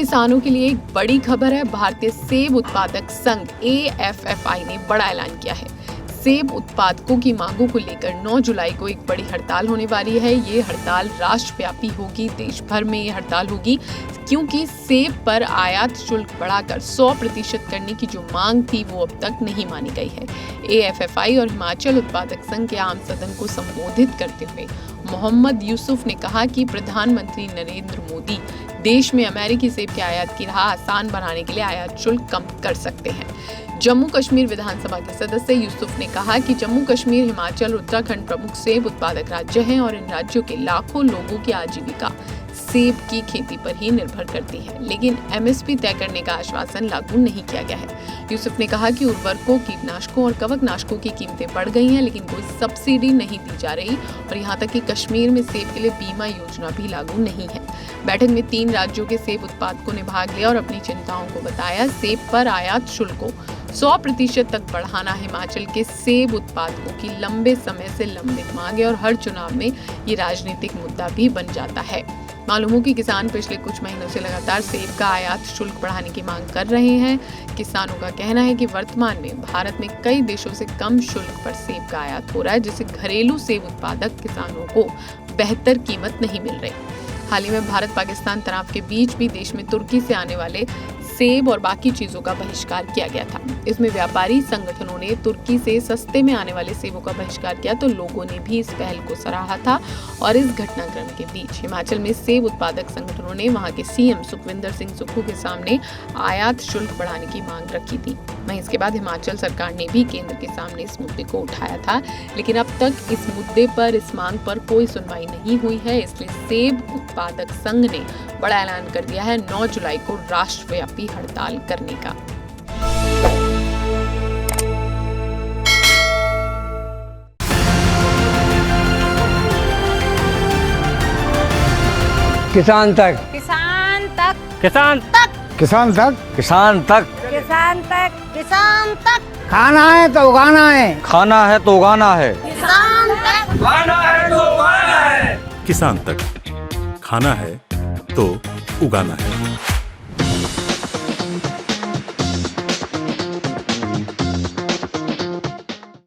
किसानों के लिए एक बड़ी खबर है। भारतीय सेब उत्पादक संघ AFFI ने बड़ा ऐलान किया है। सेब उत्पादकों की मांगों को लेकर 9 जुलाई को एक बड़ी हड़ताल होने वाली है। ये हड़ताल राष्ट्रव्यापी होगी, देश भर में ये हड़ताल होगी क्योंकि सेब पर आयात शुल्क बढ़ाकर 100% करने की जो मांग थी वो अब तक नहीं मानी गई है। AFFI और हिमाचल उत्पादक संघ के आम सदन को संबोधित करते हुए मोहम्मद यूसुफ ने कहा कि प्रधानमंत्री नरेंद्र मोदी देश में अमेरिकी सेब के आयात की राह आसान बनाने के लिए आयात शुल्क कम कर सकते हैं। जम्मू कश्मीर विधानसभा के सदस्य यूसुफ ने कहा कि जम्मू कश्मीर, हिमाचल, उत्तराखंड प्रमुख सेब उत्पादक राज्य हैं और इन राज्यों के लाखों लोगों की आजीविका सेब की खेती पर ही निर्भर करती है, लेकिन MSP तय करने का आश्वासन लागू नहीं किया गया है। यूसुफ ने कहा कि उर्वरकों, कीटनाशकों और कवकनाशकों की कीमतें बढ़ गई हैं, लेकिन कोई सब्सिडी नहीं दी जा रही और यहाँ तक कि कश्मीर में सेब के लिए बीमा योजना भी लागू नहीं है। बैठक में 3 राज्यों के सेब उत्पादकों ने भाग लिया और अपनी चिंताओं को बताया। सेब पर आयात शुल्क को 100% तक बढ़ाना हिमाचल के सेब उत्पादकों की लंबे समय से लंबित मांग है और हर चुनाव में ये राजनीतिक मुद्दा भी बन जाता है। मालूम हो कि किसान पिछले कुछ महीनों से लगातार सेब का आयात शुल्क बढ़ाने की मांग कर रहे हैं। किसानों का कहना है कि वर्तमान में भारत में कई देशों से कम शुल्क पर सेब का आयात हो रहा है, जिससे घरेलू सेब उत्पादक किसानों को बेहतर कीमत नहीं मिल रही। हाल ही में भारत पाकिस्तान तनाव के बीच भी देश में तुर्की से आने वाले सेब और बाकी चीजों का बहिष्कार किया गया था। इसमें व्यापारी संगठनों ने तुर्की से सस्ते में आने वाले सेबों का बहिष्कार किया तो लोगों ने भी इस पहल को सराहा था। और इस घटनाक्रम के बीच हिमाचल में सेब उत्पादक संगठनों ने वहां के CM सुखविंदर सिंह सुक्खू के सामने आयात शुल्क बढ़ाने की मांग रखी थी। वहीं इसके बाद हिमाचल सरकार ने भी केंद्र के सामने इस मुद्दे को उठाया था, लेकिन अब तक इस मुद्दे पर, इस मांग पर कोई सुनवाई नहीं हुई है। इसलिए सेब उत्पादक संघ ने बड़ा ऐलान कर दिया है 9 जुलाई को राष्ट्रव्यापी हड़ताल करने का। किसान तक, किसान तक, किसान तक, किसान तक, किसान तक, किसान तक, किसान तक। खाना है तो उगाना है, खाना है तो उगाना है, किसान तक, खाना है तो उगाना है। किसान तक, खाना है तो उगाना है।